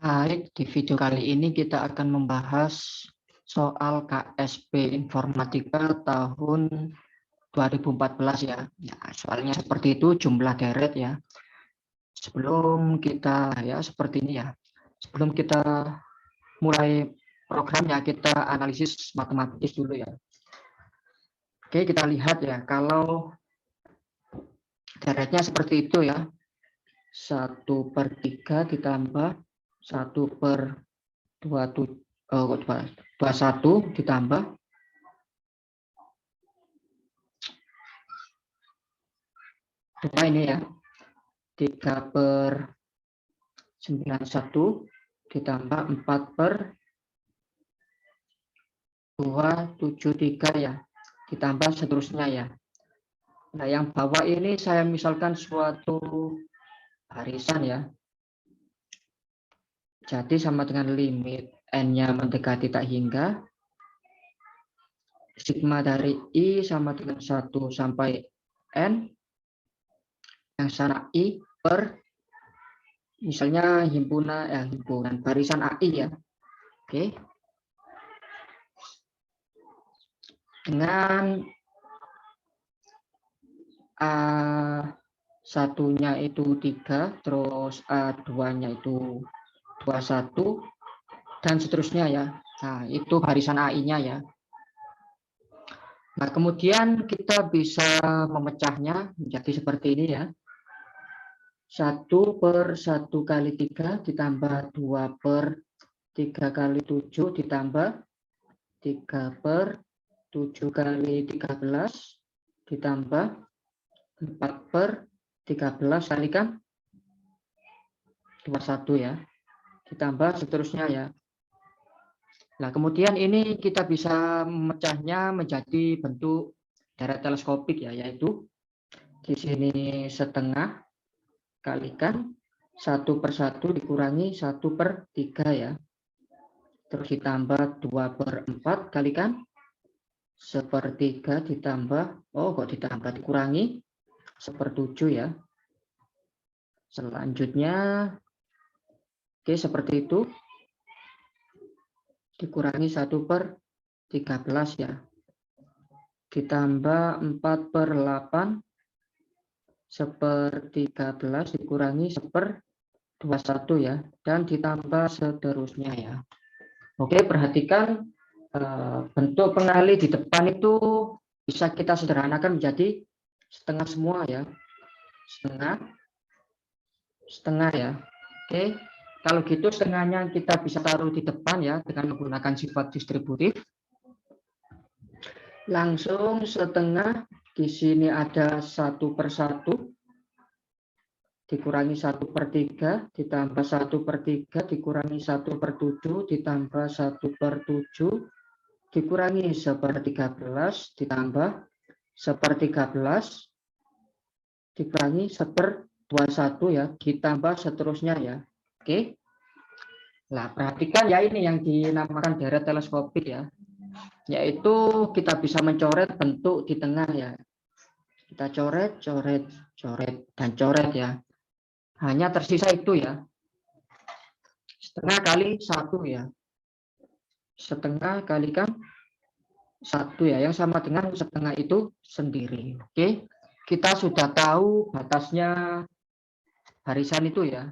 Baik, di video kali ini kita akan membahas soal KSP Informatika tahun 2014 ya. Ya, soalnya seperti itu, jumlah deret ya. Sebelum kita seperti ini ya. Sebelum kita mulai programnya, kita analisis matematis dulu ya. Oke, kita lihat ya, kalau deretnya seperti itu ya. 1/3 ditambah 1/21 ditambah 2 ini ya, 3/91 ditambah 4/273 ya, ditambah seterusnya ya. Nah, yang bawah ini saya misalkan suatu barisan ya. Jadi sama dengan limit n-nya mendekati tak hingga, sigma dari I sama dengan 1 sampai N, yang sana I per, misalnya himpunan barisan AI ya. Oke. Dengan A1-nya itu 3, terus A2-nya itu 21, dan seterusnya ya. Nah, itu barisan AI-nya ya. Nah, kemudian kita bisa memecahnya menjadi seperti ini ya. 1/1 kali 3 ditambah 2/3 kali 7 ditambah 3/7 kali 13 ditambah 4/13 kalikan 21 ya. Ditambah seterusnya ya. Nah, kemudian ini kita bisa memecahnya menjadi bentuk deret teleskopik ya, yaitu di sini setengah kalikan 1/1 dikurangi 1/3 ya. Terus ditambah 2/4 kalikan 1/3 ditambah, dikurangi 1/7 ya. Selanjutnya, oke, seperti itu. Dikurangi 1/13 ya. Ditambah 4/8 1/13 dikurangi 1/21 ya, dan ditambah seterusnya ya. Oke, perhatikan bentuk pengali di depan itu bisa kita sederhanakan menjadi setengah semua ya. Setengah ya. Oke, kalau gitu setengahnya kita bisa taruh di depan ya dengan menggunakan sifat distributif. Langsung setengah, di sini ada 1/1 dikurangi 1/3 ditambah 1/3 dikurangi 1/7 ditambah 1/7 dikurangi 1/13 ditambah 1/13 dikurangi 1/21 ya, ditambah seterusnya ya. Oke. Nah, perhatikan ya, ini yang dinamakan deret teleskopik ya. Yaitu kita bisa mencoret bentuk di tengah ya. Kita coret, dan coret ya. Hanya tersisa itu ya. Setengah kali 1 ya. Setengah kalikan 1 ya, yang sama dengan setengah itu sendiri. Oke. Kita sudah tahu batasnya barisan itu ya.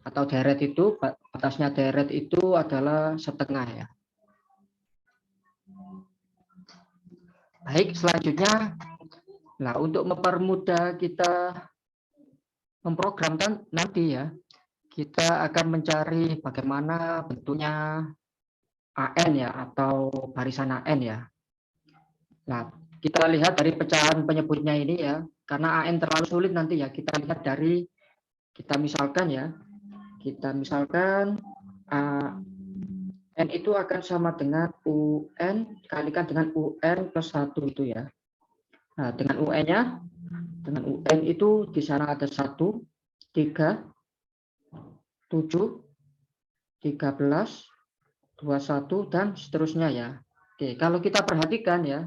Atau deret itu, batasnya deret itu adalah setengah ya. Baik, selanjutnya, nah untuk mempermudah kita memprogram nanti ya, kita akan mencari bagaimana bentuknya AN ya, atau barisan AN ya. Nah, kita lihat dari pecahan penyebutnya ini ya, karena AN terlalu sulit nanti ya, kita lihat dari, kita misalkan N itu akan sama dengan UN kalikan dengan UN plus 1 itu ya. Nah, dengan UN-nya, dengan UN itu di sana ada 1, 3, 7, 13, 21, dan seterusnya ya. Oke, kalau kita perhatikan ya,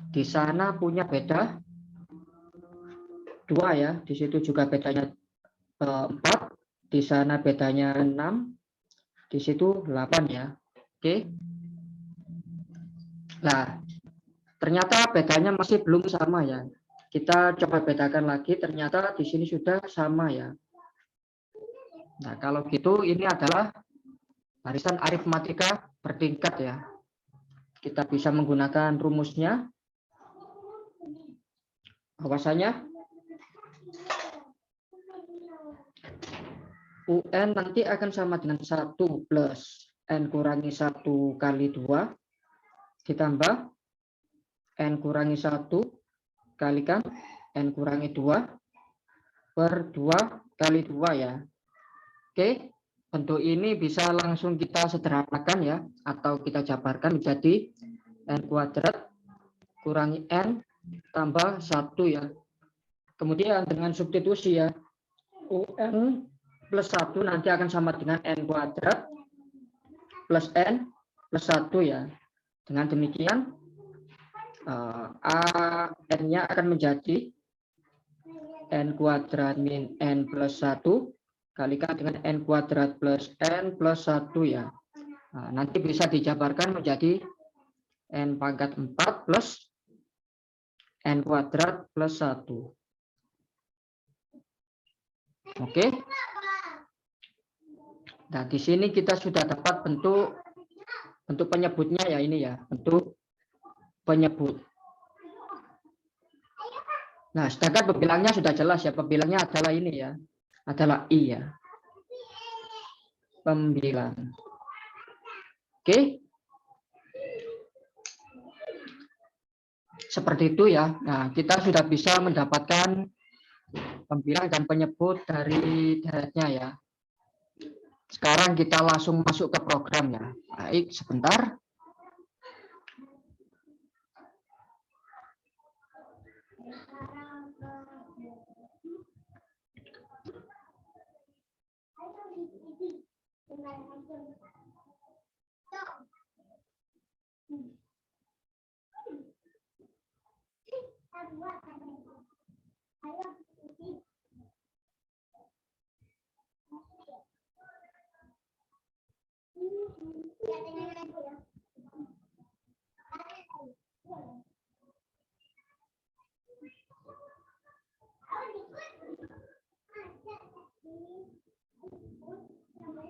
di sana punya beda 2 ya, di situ juga bedanya 4, di sana bedanya 6, di situ 8 ya. Oke. Nah, ternyata bedanya masih belum sama ya. Kita coba bedakan lagi, ternyata di sini sudah sama ya. Nah, kalau gitu ini adalah barisan aritmatika bertingkat ya. Kita bisa menggunakan rumusnya. Bahwasanya UN nanti akan sama dengan 1 plus N kurangi 1 kali 2 ditambah N kurangi 1 kalikan N kurangi 2 per 2 kali 2 ya. Oke, bentuk ini bisa langsung kita sederhanakan ya, atau kita jabarkan menjadi N kuadrat kurangi N tambah 1 ya. Kemudian dengan substitusi ya, UN plus 1 nanti akan sama dengan N kuadrat plus N plus 1 ya. Dengan demikian, N-nya akan menjadi N kuadrat min N plus 1 kalikan dengan N kuadrat plus N plus 1 ya. Nah, nanti bisa dijabarkan menjadi N pangkat 4 plus N kuadrat plus 1. Oke. Nah, di sini kita sudah dapat bentuk penyebutnya ya, ini ya, bentuk penyebut. Nah, sedangkan pembilangnya sudah jelas ya, pembilangnya adalah ini ya, adalah I ya. Pembilang. Oke. Seperti itu ya. Nah, kita sudah bisa mendapatkan pembilang dan penyebut dari deretnya ya. Sekarang kita langsung masuk ke program ya. Baik, sebentar.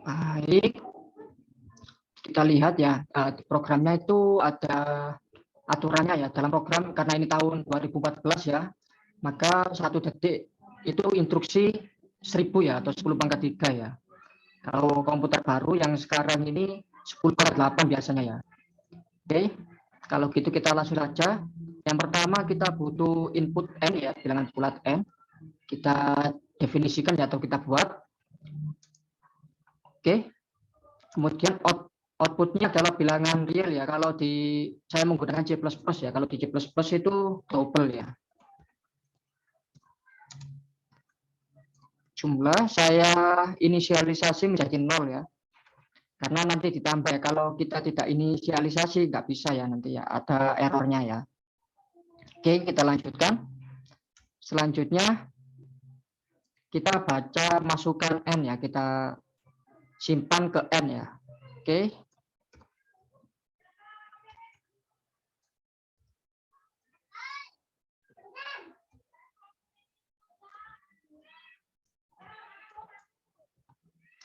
Baik, kita lihat ya, programnya itu ada aturannya ya. Dalam program, karena ini tahun 2014 ya, maka 1 detik itu instruksi 1000 ya, atau 10 pangkat 3 ya. Kalau komputer baru yang sekarang ini 10 pangkat 8 biasanya ya. Oke, kalau gitu kita langsung saja. Yang pertama kita butuh input N ya, bilangan bulat N. Kita definisikan ya, atau kita buat. Oke, kemudian outputnya adalah bilangan real ya. Kalau saya menggunakan C++ ya, kalau di C++ itu double ya. Jumlah saya inisialisasi menjadi 0 ya. Karena nanti ditambah ya, kalau kita tidak inisialisasi nggak bisa ya, nanti ya ada errornya ya. Oke, kita lanjutkan. Selanjutnya kita baca masukkan N ya, kita simpan ke N ya. Oke.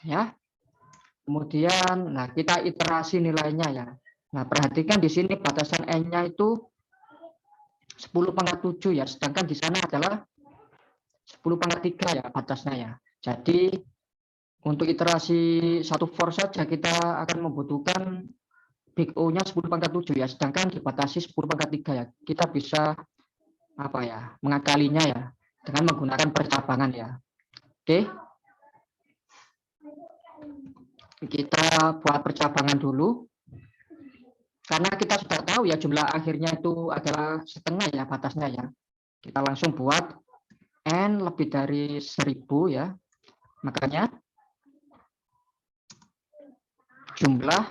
Ya. Kemudian nah kita iterasi nilainya ya. Nah, perhatikan di sini batasan N-nya itu 10 pangkat 7 ya, sedangkan di sana adalah 10 pangkat 3 ya batasnya ya. Jadi untuk iterasi 1 for saja kita akan membutuhkan big O-nya 10 pangkat 7 ya, sedangkan dibatasi 10 pangkat 3 ya. Kita bisa apa ya, mengakalinya ya dengan menggunakan percabangan ya. Oke. Kita buat percabangan dulu. Karena kita sudah tahu ya jumlah akhirnya itu adalah setengah ya batasnya ya. Kita langsung buat N lebih dari 1000 ya. Makanya jumlah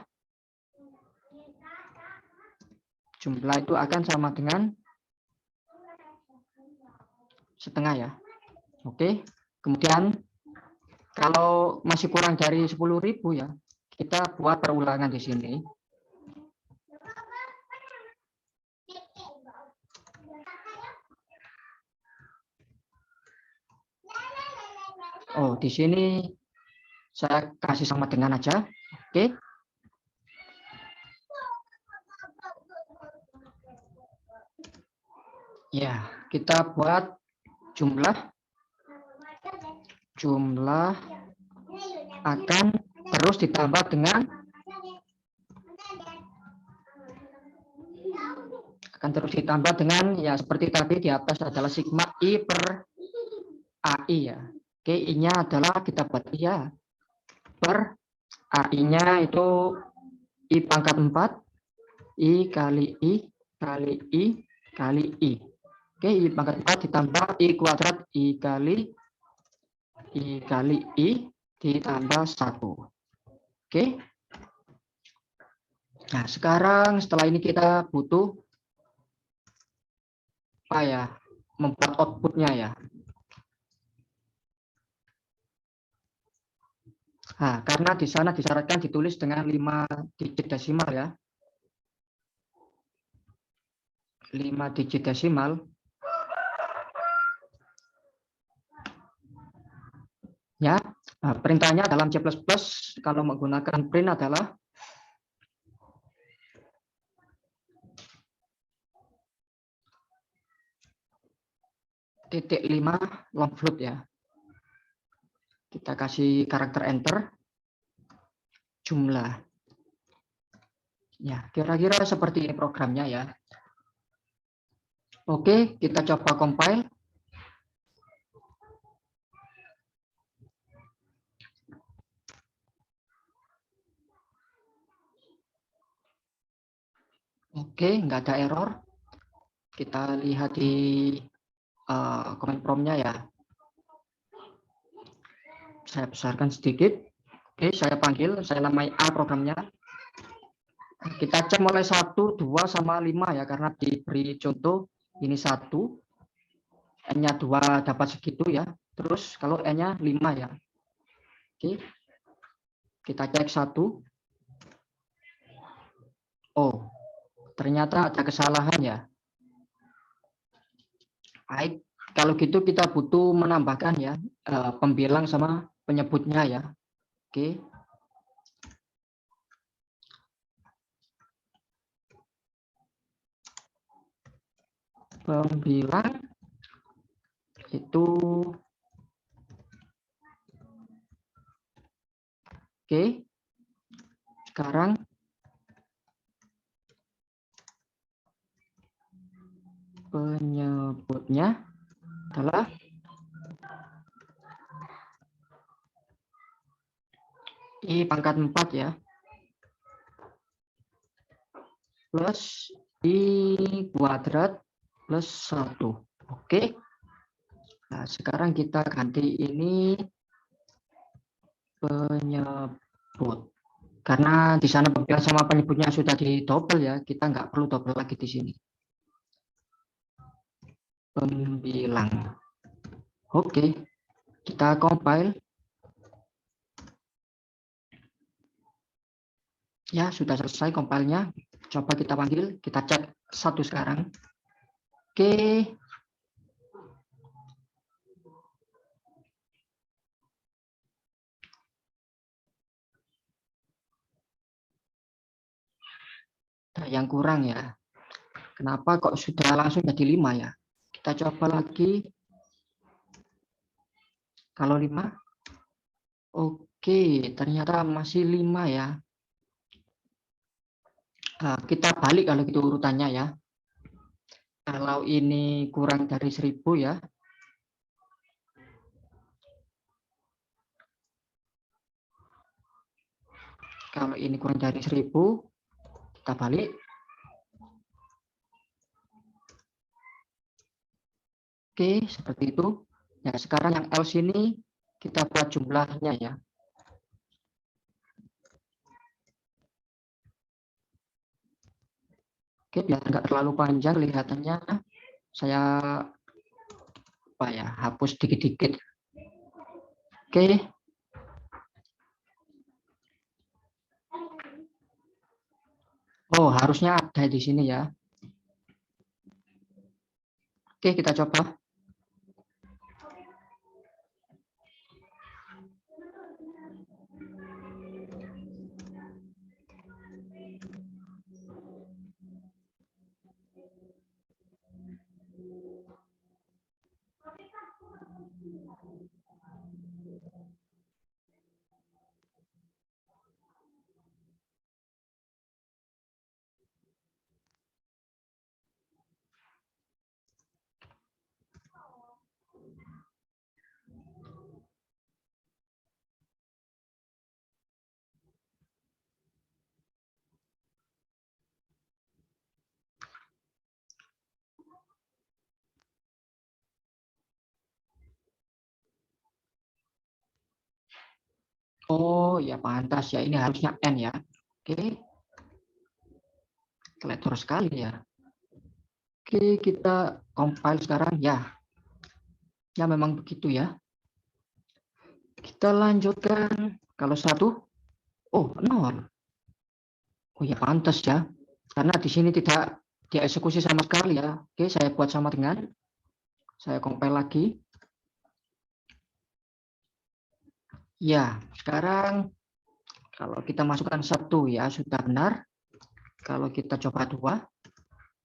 itu akan sama dengan setengah ya. Oke. Kemudian Kalau masih kurang dari 10.000 ya, kita buat perulangan di sini. Oh, di sini saya kasih sama dengan aja. Oke. Ya, kita buat jumlah akan terus ditambah dengan ya seperti tadi di atas adalah sigma I per AI ya. Oke, I-nya adalah kita buat ya per AI-nya itu I pangkat 4 I kali I kali I kali I. Oke, I pangkat 4 ditambah I kuadrat I kali I ditambah 1. Oke. Nah, sekarang setelah ini kita butuh apa ya? Membuat outputnya ya. Nah, karena di sana disyaratkan ditulis dengan 5 digit desimal ya. 5 digit desimal. Ya, nah, perintahnya dalam C++ kalau menggunakan print adalah .5 long float ya. Kita kasih karakter enter jumlah. Ya, kira-kira seperti ini programnya ya. Oke, kita coba compile. Oke, nggak ada error. Kita lihat di command prompt-nya ya. Saya besarkan sedikit. Oke, saya panggil, saya namai A programnya. Kita cek mulai 1, 2, sama 5 ya, karena diberi contoh ini 1, N-nya 2 dapat segitu ya. Terus kalau N-nya 5 ya. Oke, kita cek 1. Oh, ternyata ada kesalahan ya. Baik, kalau gitu kita butuh menambahkan ya pembilang sama penyebutnya ya. Oke. Pembilang itu oke. Sekarang penyebutnya adalah I pangkat 4 ya. Plus I kuadrat plus 1. Oke. Nah, sekarang kita ganti ini penyebut. Karena di sana pembilang sama penyebutnya sudah di double ya, kita nggak perlu double lagi di sini. Pembilang. Oke, kita compile. Ya, sudah selesai compile-nya. Coba kita panggil, kita cek 1 sekarang. Oke. Ada yang kurang ya. Kenapa kok sudah langsung jadi 5 ya? Kita coba lagi. Kalau 5. Oke, ternyata masih 5 ya. Nah, kita balik kalau gitu urutannya ya. Kalau ini kurang dari 1000 ya. Kalau ini kurang dari 1000, kita balik. Oke, seperti itu. Ya, sekarang yang else ini kita buat jumlahnya ya. Oke, biar nggak terlalu panjang kelihatannya, saya hapus dikit-dikit. Oke, Oh, harusnya ada di sini ya. Oke, kita coba. Oh, ya pantas ya. Ini harusnya N ya. Oke, kletor sekali ya. Oke, kita compile sekarang ya. Ya memang begitu ya. Kita lanjutkan. Kalau 1, oh 0. Oh ya pantas ya. Karena di sini tidak dieksekusi sama sekali ya. Oke, saya buat sama dengan. Saya compile lagi. Ya, sekarang kalau kita masukkan 1 ya sudah benar. Kalau kita coba 2,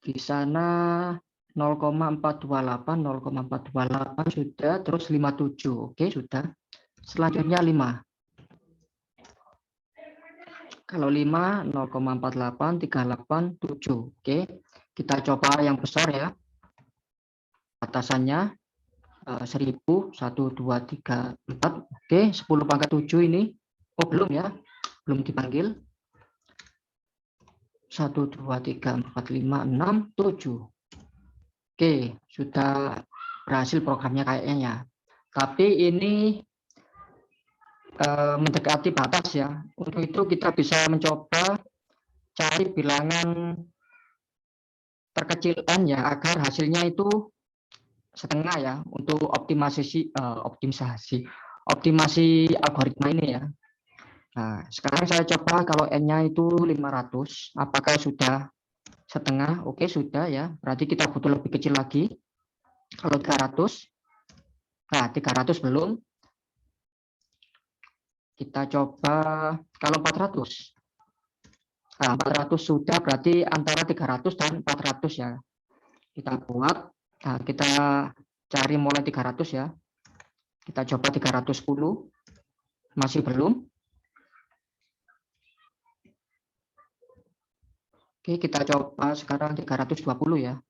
di sana 0,428, 0,428 sudah, terus 57. Oke, sudah. Selanjutnya 5. Kalau 5, 0,48, 38, 7. Oke, kita coba yang besar ya. Batasannya 1000, 1, 2, 3, 4. Oke, 10 pangkat 7 ini. Oh, belum ya. Belum dipanggil. 1, 2, 3, 4, 5, 6, 7. Oke, sudah berhasil programnya kayaknya ya. Tapi ini mendekati batas ya. Untuk itu kita bisa mencoba cari bilangan terkecil n ya agar hasilnya itu setengah ya untuk optimasi algoritma ini ya. Nah, sekarang saya coba kalau n-nya itu 500, apakah sudah setengah? Oke, sudah ya. Berarti kita butuh lebih kecil lagi. Kalau 300, nah 300 belum. Kita coba kalau 400. Nah, 400 sudah, berarti antara 300 dan 400 ya. Kita buat, nah kita cari mulai 300 ya. Kita coba 310, masih belum. Oke, kita coba sekarang 320 ya.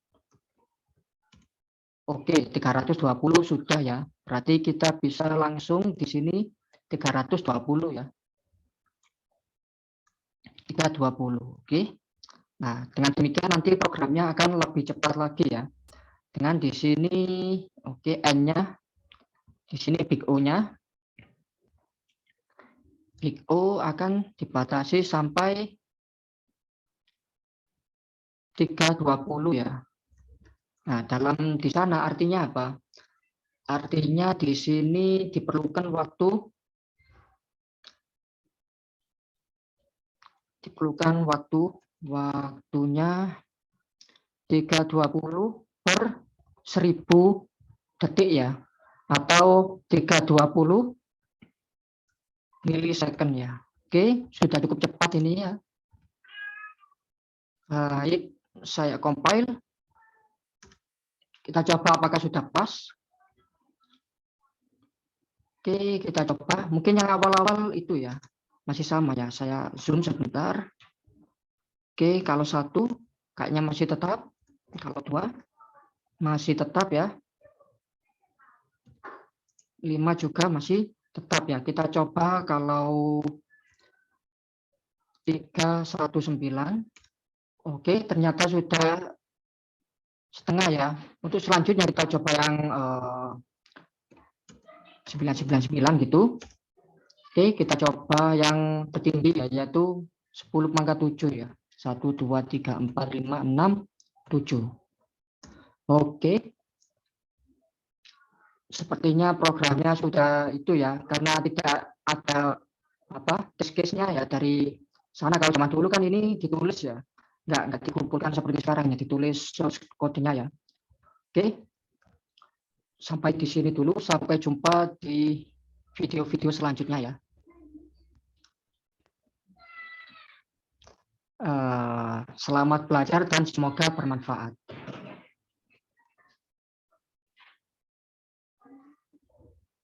Oke, 320 sudah ya. Berarti kita bisa langsung di sini 320 ya. 320. Oke. Nah, dengan demikian nanti programnya akan lebih cepat lagi ya. Dengan di sini oke n-nya di sini big O-nya. Big O akan dibatasi sampai 320 ya. Nah, dalam di sana artinya apa? Artinya di sini diperlukan waktunya 320 per 1000 detik ya, atau 320 milisecond ya. Oke, sudah cukup cepat ini ya. Baik, saya compile. Kita coba apakah sudah pas. Oke, kita coba. Mungkin yang awal-awal itu ya, masih sama ya. Saya zoom sebentar. Oke, kalau 1 kayaknya masih tetap. Kalau 2 masih tetap ya. 5 juga masih tetap ya. Kita coba kalau 319. Oke, ternyata sudah setengah ya. Untuk selanjutnya kita coba yang 999 gitu. Oke, kita coba yang tertinggi ya, yaitu 10 pangkat 7 ya. 1, 2, 3, 4, 5, 6, 7. Oke. Sepertinya programnya sudah itu ya, karena tidak ada test case-nya ya dari sana. Kalau zaman dulu kan ini ditulis ya. nggak dikumpulkan seperti sekarang ya, ditulis source kodenya ya. Oke, sampai di sini dulu, sampai jumpa di video-video selanjutnya ya. Selamat belajar dan semoga bermanfaat.